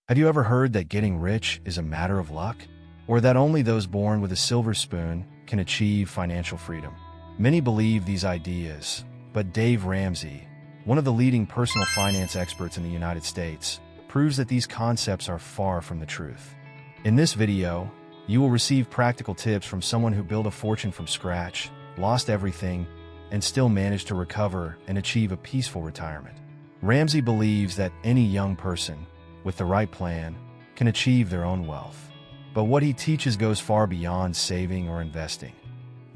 Have you ever heard that getting rich is a matter of luck? Or that only those born with a silver spoon can achieve financial freedom? Many believe these ideas, but Dave Ramsey, one of the leading personal finance experts in the United States, proves that these concepts are far from the truth. In this video, you will receive practical tips from someone who built a fortune from scratch, lost everything, and still managed to recover and achieve a peaceful retirement. Ramsey believes that any young person, with the right plan, can achieve their own wealth. But what he teaches goes far beyond saving or investing.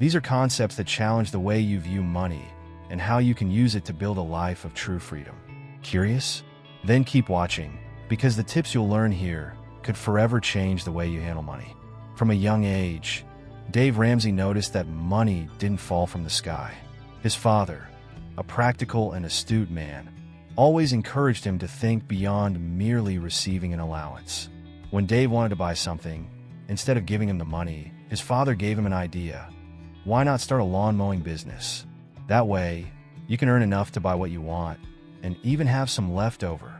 These are concepts that challenge the way you view money and how you can use it to build a life of true freedom. Curious? Then keep watching, because the tips you'll learn here could forever change the way you handle money. From a young age, Dave Ramsey noticed that money didn't fall from the sky. His father, a practical and astute man, always encouraged him to think beyond merely receiving an allowance. When Dave wanted to buy something, instead of giving him the money, his father gave him an idea. Why not start a lawn mowing business? That way, you can earn enough to buy what you want, and even have some left over.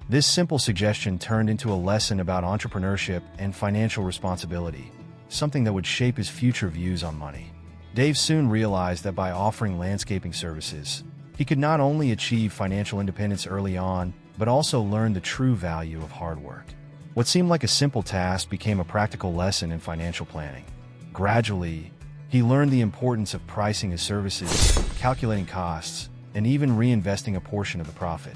This simple suggestion turned into a lesson about entrepreneurship and financial responsibility, something that would shape his future views on money. Dave soon realized that by offering landscaping services, he could not only achieve financial independence early on, but also learn the true value of hard work. What seemed like a simple task became a practical lesson in financial planning. Gradually, he learned the importance of pricing his services, calculating costs, and even reinvesting a portion of the profit.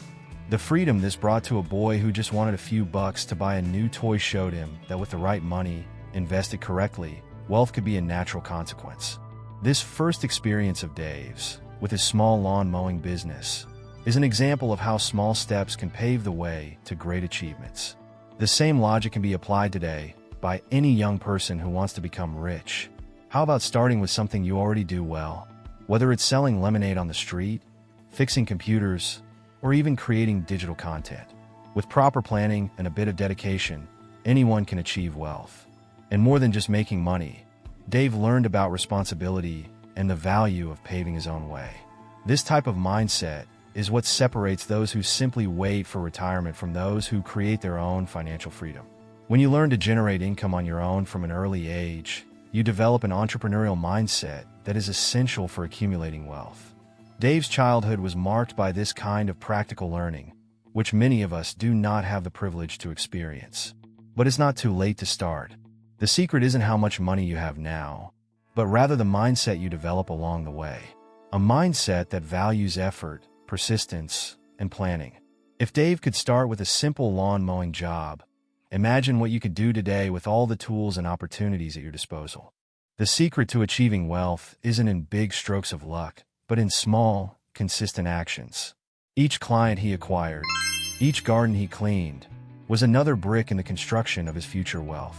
The freedom this brought to a boy who just wanted a few bucks to buy a new toy showed him that with the right money, invested correctly, wealth could be a natural consequence. This first experience of Dave's, with his small lawn mowing business, is an example of how small steps can pave the way to great achievements. The same logic can be applied today by any young person who wants to become rich. How about starting with something you already do well? Whether it's selling lemonade on the street, fixing computers, or even creating digital content. With proper planning and a bit of dedication, anyone can achieve wealth. And more than just making money, Dave learned about responsibility and the value of paving his own way. This type of mindset is what separates those who simply wait for retirement from those who create their own financial freedom. When you learn to generate income on your own from an early age, you develop an entrepreneurial mindset that is essential for accumulating wealth. Dave's childhood was marked by this kind of practical learning, which many of us do not have the privilege to experience. But it's not too late to start. The secret isn't how much money you have now, but rather the mindset you develop along the way. A mindset that values effort, persistence, and planning. If Dave could start with a simple lawn mowing job, imagine what you could do today with all the tools and opportunities at your disposal. The secret to achieving wealth isn't in big strokes of luck, but in small, consistent actions. Each client he acquired, each garden he cleaned, was another brick in the construction of his future wealth.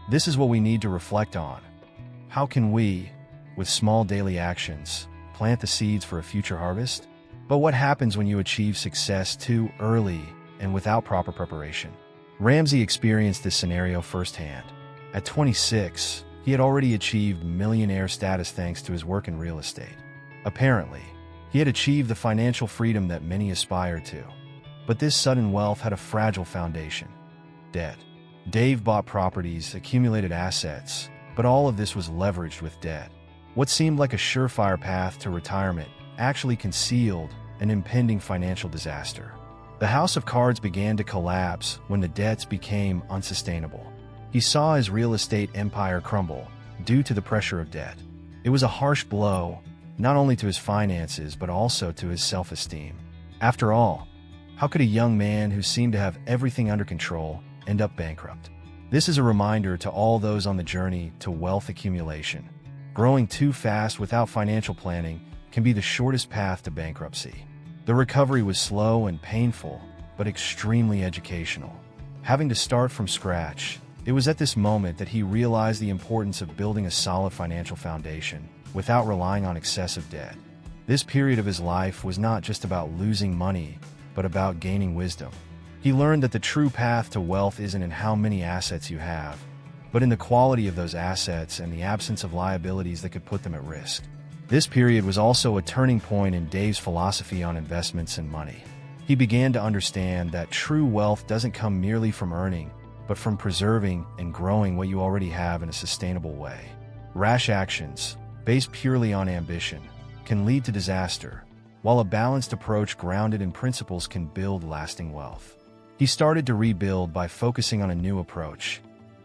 This is what we need to reflect on. How can we, with small daily actions, plant the seeds for a future harvest? But what happens when you achieve success too early and without proper preparation? Ramsey experienced this scenario firsthand. At 26, he had already achieved millionaire status thanks to his work in real estate. Apparently, he had achieved the financial freedom that many aspire to. But this sudden wealth had a fragile foundation: debt. Dave bought properties, accumulated assets, but all of this was leveraged with debt. What seemed like a surefire path to retirement actually concealed an impending financial disaster. The house of cards began to collapse when the debts became unsustainable. He saw his real estate empire crumble due to the pressure of debt. It was a harsh blow, not only to his finances but also to his self-esteem. After all, how could a young man who seemed to have everything under control end up bankrupt? This is a reminder to all those on the journey to wealth accumulation. Growing too fast without financial planning can be the shortest path to bankruptcy. The recovery was slow and painful, but extremely educational. Having to start from scratch, it was at this moment that he realized the importance of building a solid financial foundation without relying on excessive debt. This period of his life was not just about losing money, but about gaining wisdom. He learned that the true path to wealth isn't in how many assets you have, but in the quality of those assets and the absence of liabilities that could put them at risk. This period was also a turning point in Dave's philosophy on investments and money. He began to understand that true wealth doesn't come merely from earning, but from preserving and growing what you already have in a sustainable way. Rash actions, based purely on ambition, can lead to disaster, while a balanced approach grounded in principles can build lasting wealth. He started to rebuild by focusing on a new approach: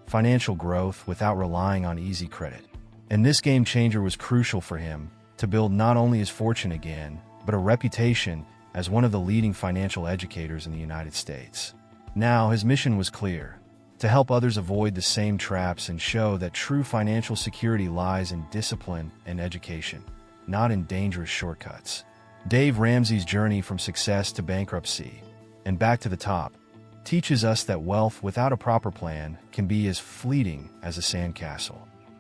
financial growth without relying on easy credit. And this game changer was crucial for him to build not only his fortune again, but a reputation as one of the leading financial educators in the United States. Now, his mission was clear: to help others avoid the same traps and show that true financial security lies in discipline and education, not in dangerous shortcuts. Dave Ramsey's journey from success to bankruptcy and back to the top teaches us that wealth without a proper plan can be as fleeting as a sandcastle.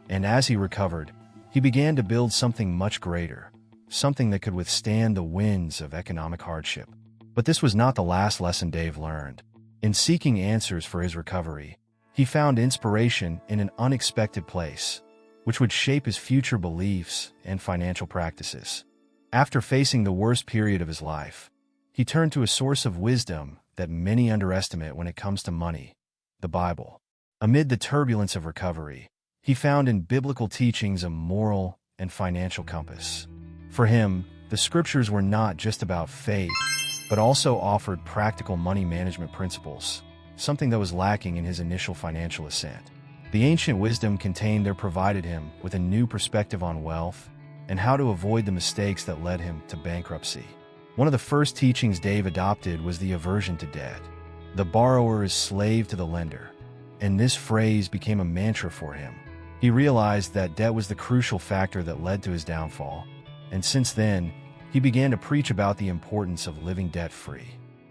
And as he recovered, he began to build something much greater, something that could withstand the winds of economic hardship. But this was not the last lesson Dave learned. In seeking answers for his recovery, he found inspiration in an unexpected place, which would shape his future beliefs and financial practices. After facing the worst period of his life, he turned to a source of wisdom that many underestimate when it comes to money: the Bible. Amid the turbulence of recovery, he found in biblical teachings a moral and financial compass. For him, the scriptures were not just about faith, but also offered practical money management principles, something that was lacking in his initial financial ascent. The ancient wisdom contained there provided him with a new perspective on wealth and how to avoid the mistakes that led him to bankruptcy. One of the first teachings Dave adopted was the aversion to debt. The borrower is slave to the lender, and this phrase became a mantra for him. He realized that debt was the crucial factor that led to his downfall, and since then, he began to preach about the importance of living debt-free.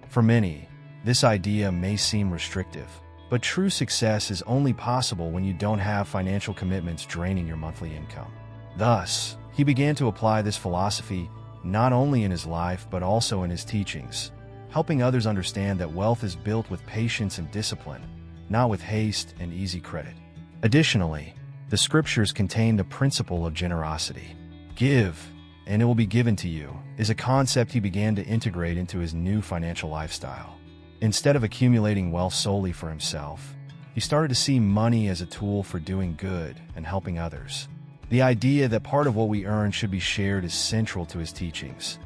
For many, this idea may seem restrictive, but true success is only possible when you don't have financial commitments draining your monthly income. Thus, he began to apply this philosophy not only in his life but also in his teachings, helping others understand that wealth is built with patience and discipline, not with haste and easy credit. Additionally, the scriptures contain the principle of generosity. Give, and it will be given to you, is a concept he began to integrate into his new financial lifestyle. Instead of accumulating wealth solely for himself, he started to see money as a tool for doing good and helping others. The idea that part of what we earn should be shared is central to his teachings,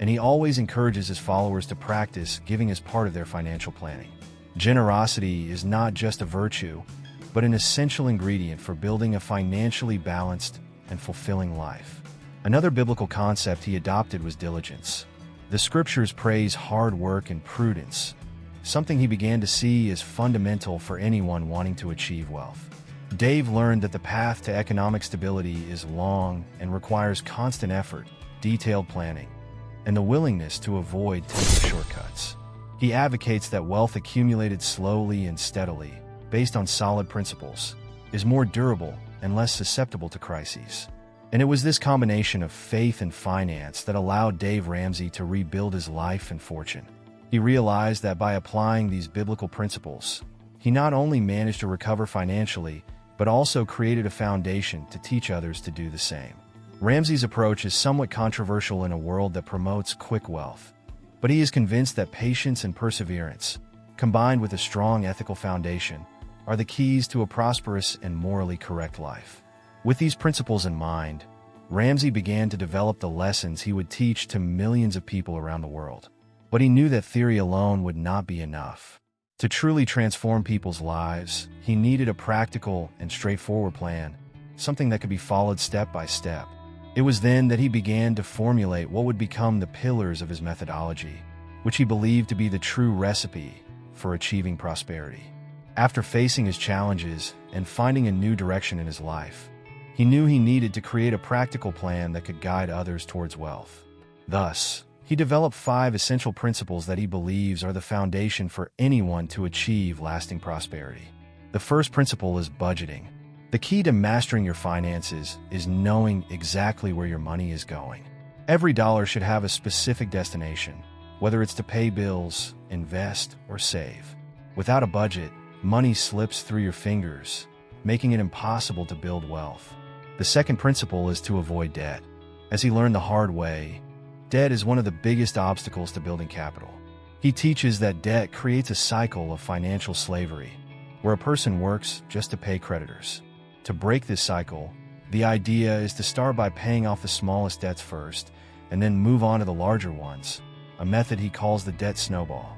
and he always encourages his followers to practice giving as part of their financial planning. Generosity is not just a virtue, but an essential ingredient for building a financially balanced and fulfilling life. Another biblical concept he adopted was diligence. The scriptures praise hard work and prudence, something he began to see as fundamental for anyone wanting to achieve wealth. Dave learned that the path to economic stability is long and requires constant effort, detailed planning, and the willingness to avoid taking shortcuts. He advocates that wealth accumulated slowly and steadily, based on solid principles, is more durable and less susceptible to crises. And it was this combination of faith and finance that allowed Dave Ramsey to rebuild his life and fortune. He realized that by applying these biblical principles, he not only managed to recover financially, but also created a foundation to teach others to do the same. Ramsey's approach is somewhat controversial in a world that promotes quick wealth, but he is convinced that patience and perseverance, combined with a strong ethical foundation, are the keys to a prosperous and morally correct life. With these principles in mind, Ramsey began to develop the lessons he would teach to millions of people around the world. But he knew that theory alone would not be enough. To truly transform people's lives, he needed a practical and straightforward plan, something that could be followed step by step. It was then that he began to formulate what would become the pillars of his methodology, which he believed to be the true recipe for achieving prosperity. After facing his challenges and finding a new direction in his life, he knew he needed to create a practical plan that could guide others towards wealth. Thus, he developed 5 essential principles that he believes are the foundation for anyone to achieve lasting prosperity. The first principle is budgeting. The key to mastering your finances is knowing exactly where your money is going. Every dollar should have a specific destination, whether it's to pay bills, invest, or save. Without a budget, money slips through your fingers, making it impossible to build wealth. The second principle is to avoid debt. As he learned the hard way, debt is one of the biggest obstacles to building capital. He teaches that debt creates a cycle of financial slavery, where a person works just to pay creditors. To break this cycle, the idea is to start by paying off the smallest debts first, and then move on to the larger ones, a method he calls the debt snowball.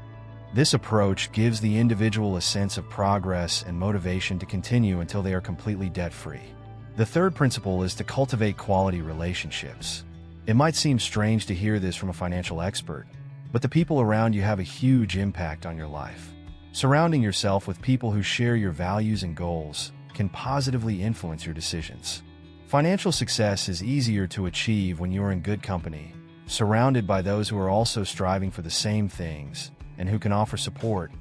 This approach gives the individual a sense of progress and motivation to continue until they are completely debt-free. The third principle is to cultivate quality relationships. It might seem strange to hear this from a financial expert, but the people around you have a huge impact on your life. Surrounding yourself with people who share your values and goals can positively influence your decisions. Financial success is easier to achieve when you are in good company, surrounded by those who are also striving for the same things and who can offer support,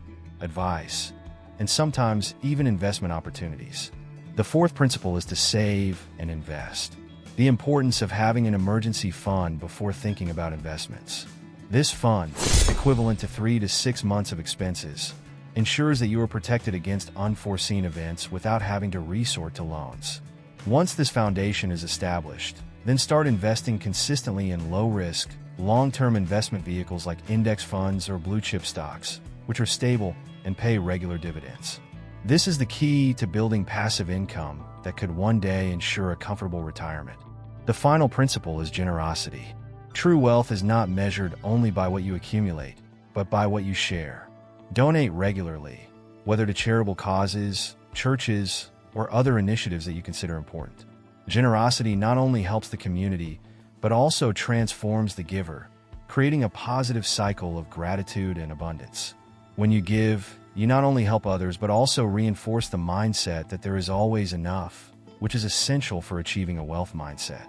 advice, and sometimes even investment opportunities. The fourth principle is to save and invest. The importance of having an emergency fund before thinking about investments. This fund, equivalent to 3 to 6 months of expenses, ensures that you are protected against unforeseen events without having to resort to loans. Once this foundation is established, then start investing consistently in low-risk, long-term investment vehicles like index funds or blue-chip stocks, which are stable and pay regular dividends. This is the key to building passive income that could one day ensure a comfortable retirement. The final principle is generosity. True wealth is not measured only by what you accumulate, but by what you share. Donate regularly, whether to charitable causes, churches, or other initiatives that you consider important. Generosity not only helps the community, but also transforms the giver, creating a positive cycle of gratitude and abundance. When you give, you not only help others, but also reinforce the mindset that there is always enough, which is essential for achieving a wealth mindset.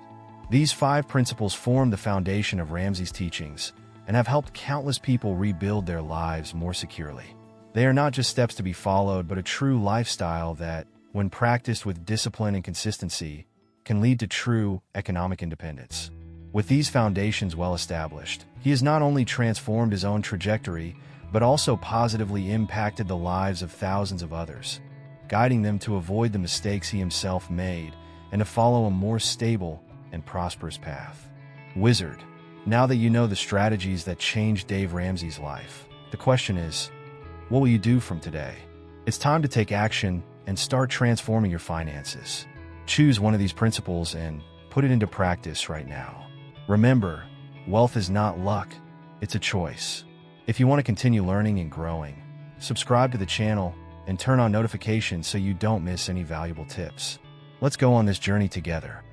These 5 principles form the foundation of Ramsey's teachings and have helped countless people rebuild their lives more securely. They are not just steps to be followed, but a true lifestyle that, when practiced with discipline and consistency, can lead to true economic independence. With these foundations well established, he has not only transformed his own trajectory, but also positively impacted the lives of thousands of others, guiding them to avoid the mistakes he himself made and to follow a more stable and prosperous path. Wizard, now that you know the strategies that changed Dave Ramsey's life, the question is, what will you do from today? It's time to take action and start transforming your finances. Choose one of these principles and put it into practice right now. Remember, wealth is not luck, it's a choice. If you want to continue learning and growing, subscribe to the channel and turn on notifications so you don't miss any valuable tips. Let's go on this journey together.